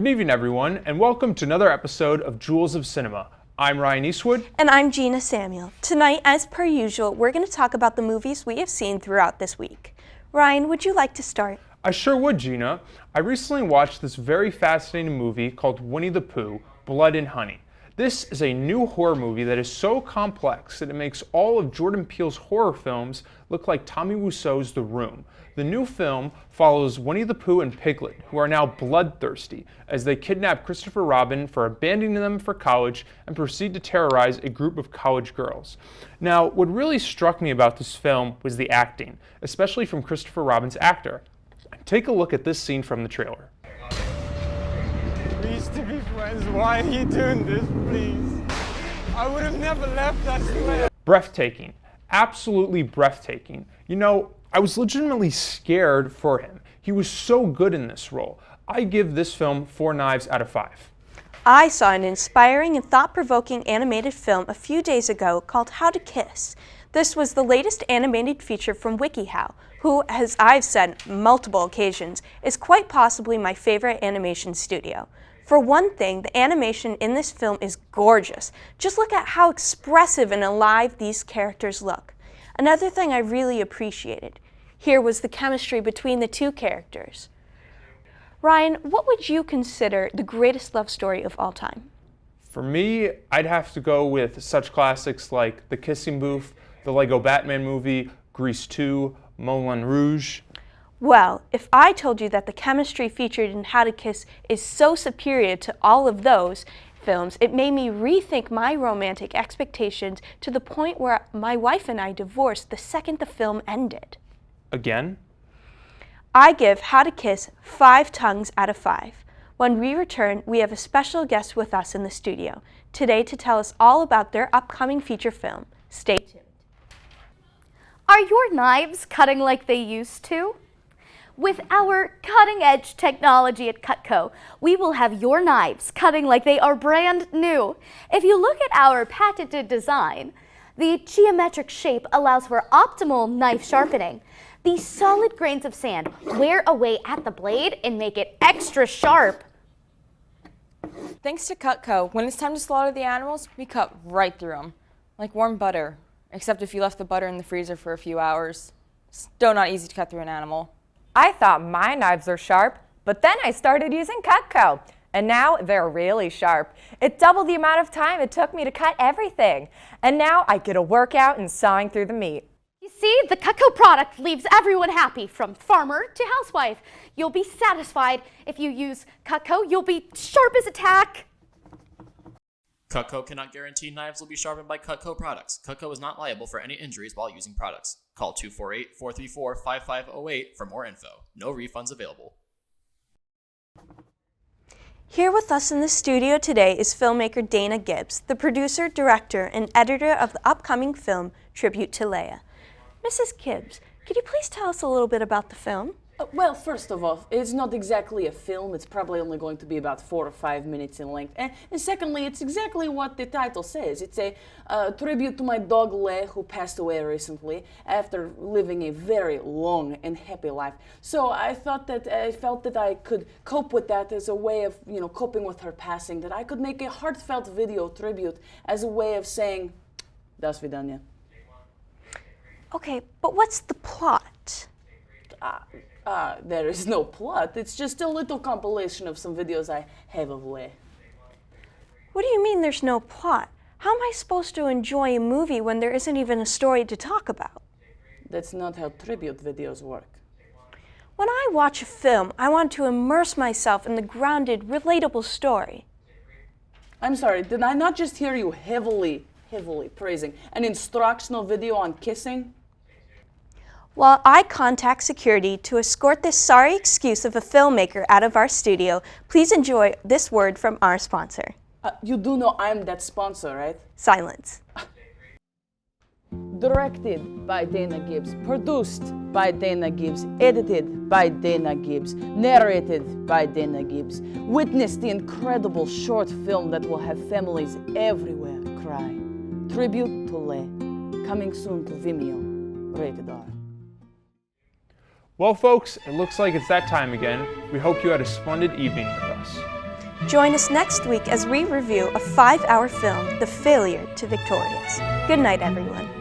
Good evening, everyone, and welcome to another episode of Jewels of Cinema. I'm Ryan Eastwood. And I'm Gina Samuel. Tonight, as per usual, we're going to talk about the movies we have seen throughout this week. Ryan, would you like to start? I sure would, Gina. I recently watched this very fascinating movie called Winnie the Pooh, Blood and Honey. This is a new horror movie that is so complex that it makes all of Jordan Peele's horror films look like Tommy Wiseau's The Room. The new film follows Winnie the Pooh and Piglet, who are now bloodthirsty, as they kidnap Christopher Robin for abandoning them for college and proceed to terrorize a group of college girls. Now, what really struck me about this film was the acting, especially from Christopher Robin's actor. Take a look at this scene from the trailer. We used to be friends. Why are you doing this, please? I would have never left, I swear. Breathtaking. Absolutely breathtaking. You know, I was legitimately scared for him. He was so good in this role. I give this film 4 knives out of 5. I saw an inspiring and thought-provoking animated film a few days ago called How to Kiss. This was the latest animated feature from WikiHow, who, as I've said multiple occasions, is quite possibly my favorite animation studio. For one thing, the animation in this film is gorgeous. Just look at how expressive and alive these characters look. Another thing I really appreciated here was the chemistry between the two characters. Ryan, what would you consider the greatest love story of all time? For me, I'd have to go with such classics like The Kissing Booth, the Lego Batman movie, Grease 2, Moulin Rouge. Well, if I told you that the chemistry featured in How to Kiss is so superior to all of those films, it made me rethink my romantic expectations to the point where my wife and I divorced the second the film ended. Again? I give How to Kiss 5 tongues out of 5. When we return, we have a special guest with us in the studio today to tell us all about their upcoming feature film. Stay tuned. Are your knives cutting like they used to? With our cutting-edge technology at Cutco, we will have your knives cutting like they are brand new. If you look at our patented design, the geometric shape allows for optimal knife sharpening. These solid grains of sand wear away at the blade and make it extra sharp. Thanks to Cutco, when it's time to slaughter the animals, we cut right through them, like warm butter, except if you left the butter in the freezer for a few hours. Still not easy to cut through an animal. I thought my knives were sharp, but then I started using Cutco, and now they're really sharp. It doubled the amount of time it took me to cut everything, and now I get a workout in sawing through the meat. You see, the Cutco product leaves everyone happy, from farmer to housewife. You'll be satisfied if you use Cutco. You'll be sharp as a tack. Cutco cannot guarantee knives will be sharpened by Cutco products. Cutco is not liable for any injuries while using products. Call 248-434-5508 for more info. No refunds available. Here with us in the studio today is filmmaker Dana Gibbs, the producer, director, and editor of the upcoming film Tribute to Leia. Mrs. Gibbs, could you please tell us a little bit about the film? Well, first of all, it's not exactly a film. It's probably only going to be about 4 or 5 minutes in length. And secondly, it's exactly what the title says. It's a tribute to my dog Le, who passed away recently after living a very long and happy life. So I felt that I could cope with that as a way of, coping with her passing. That I could make a heartfelt video tribute as a way of saying, "Das vidanya." Okay, but what's the plot? There is no plot. It's just a little compilation of some videos I have of Le. What do you mean there's no plot? How am I supposed to enjoy a movie when there isn't even a story to talk about? That's not how tribute videos work. When I watch a film, I want to immerse myself in the grounded, relatable story. I'm sorry, did I not just hear you heavily praising an instructional video on kissing? While I contact security to escort this sorry excuse of a filmmaker out of our studio, please enjoy this word from our sponsor. You do know I'm that sponsor, right? Silence. Directed by Dana Gibbs, produced by Dana Gibbs, edited by Dana Gibbs, narrated by Dana Gibbs. Witness the incredible short film that will have families everywhere cry. Tribute to Le, coming soon to Vimeo, rated R. Well, folks, it looks like it's that time again. We hope you had a splendid evening with us. Join us next week as we review a 5-hour film, The Failure to Victorious. Good night, everyone.